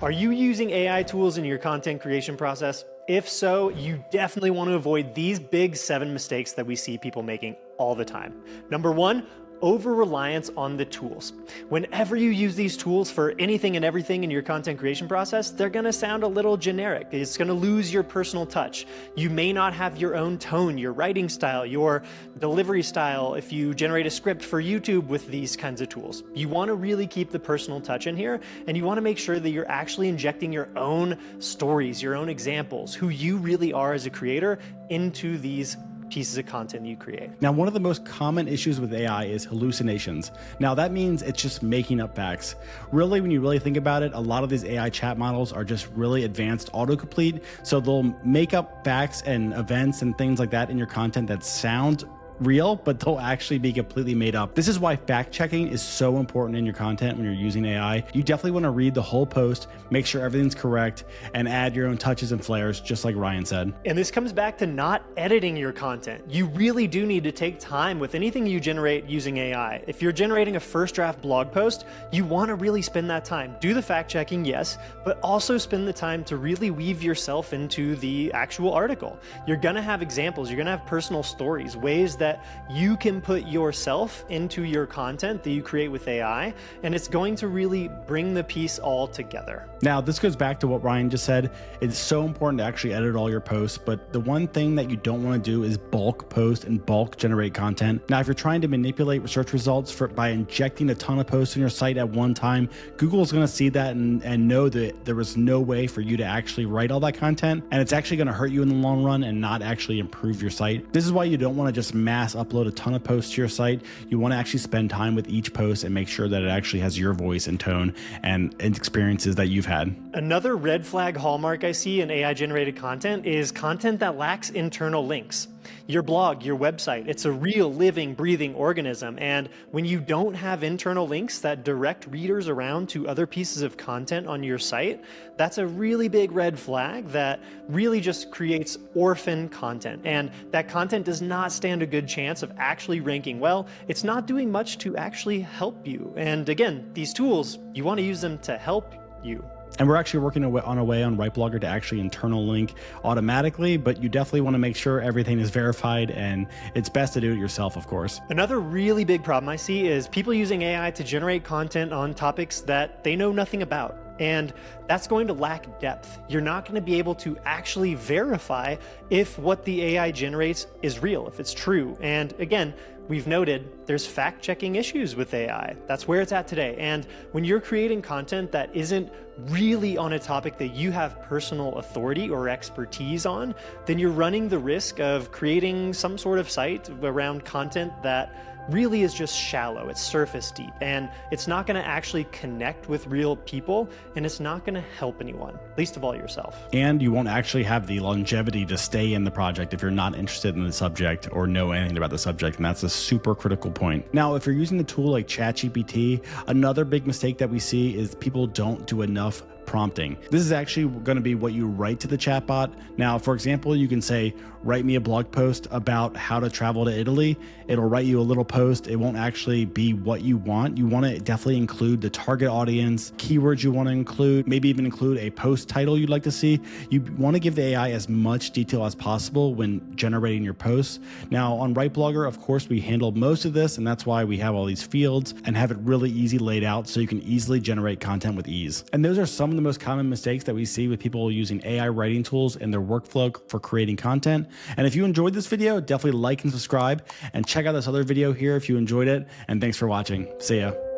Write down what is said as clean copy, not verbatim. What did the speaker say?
Are you using AI tools in your content creation process? If so, you definitely want to avoid these big 7 mistakes that we see people making all the time. Number 1, over-reliance on the tools. Whenever you use these tools for anything and everything in your content creation process, they're gonna sound a little generic. It's gonna lose your personal touch. You may not have your own tone, your writing style, your delivery style if you generate a script for YouTube with these kinds of tools. You wanna really keep the personal touch in here, and you wanna make sure that you're actually injecting your own stories, your own examples, who you really are as a creator into these pieces of content you create. Now, one of the most common issues with AI is hallucinations. Now, that means it's just making up facts. Really, when you really think about it, a lot of these AI chat models are just really advanced autocomplete. So they'll make up facts and events and things like that in your content that sound real, but they'll actually be completely made up. This is why fact checking is so important in your content when you're using AI. You definitely want to read the whole post, make sure everything's correct, and add your own touches and flares, just like Ryan said. And this comes back to not editing your content. You really do need to take time with anything you generate using AI. If you're generating a first draft blog post, you want to really spend that time. Do the fact checking, yes, but also spend the time to really weave yourself into the actual article. You're gonna have examples, you're gonna have personal stories, ways that you can put yourself into your content that you create with AI, and it's going to really bring the piece all together. Now, this goes back to what Ryan just said. It's so important to actually edit all your posts, but the one thing that you don't want to do is bulk post and bulk generate content. Now, if you're trying to manipulate search results by injecting a ton of posts on your site at one time, Google is going to see that and know that there was no way for you to actually write all that content, and it's actually going to hurt you in the long run and not actually improve your site. This is why you don't want to just mass upload a ton of posts to your site. You want to actually spend time with each post and make sure that it actually has your voice and tone and experiences that you've had. Another red flag hallmark I see in AI generated content is content that lacks internal links. Your blog, your website, it's a real living, breathing organism, and when you don't have internal links that direct readers around to other pieces of content on your site, that's a really big red flag that really just creates orphan content, and that content does not stand a good chance of actually ranking well. It's not doing much to actually help you, and again, these tools, you want to use them to help you. And we're actually working on a way on RightBlogger to actually internal link automatically, but you definitely want to make sure everything is verified, and it's best to do it yourself, of course. Another really big problem I see is people using AI to generate content on topics that they know nothing about. And that's going to lack depth. You're not going to be able to actually verify if what the AI generates is real, if it's true. And again, we've noted there's fact-checking issues with AI. That's where it's at today. And when you're creating content that isn't really on a topic that you have personal authority or expertise on, then you're running the risk of creating some sort of site around content that really is just shallow, it's surface deep, and it's not gonna actually connect with real people, and it's not gonna help anyone, least of all yourself. And you won't actually have the longevity to stay in the project if you're not interested in the subject or know anything about the subject, and that's a super critical point. Now, if you're using a tool like ChatGPT, another big mistake that we see is people don't do enough prompting. This is actually going to be what you write to the chatbot. Now, for example, you can say, write me a blog post about how to travel to Italy. It'll write you a little post. It won't actually be what you want. You want to definitely include the target audience, keywords you want to include, maybe even include a post title you'd like to see. You want to give the AI as much detail as possible when generating your posts. Now, on RightBlogger, of course, we handle most of this, and that's why we have all these fields and have it really easy laid out so you can easily generate content with ease. And those are some of the most common mistakes that we see with people using AI writing tools in their workflow for creating content. And if you enjoyed this video, definitely like and subscribe, and check out this other video here if you enjoyed it. And thanks for watching. See ya.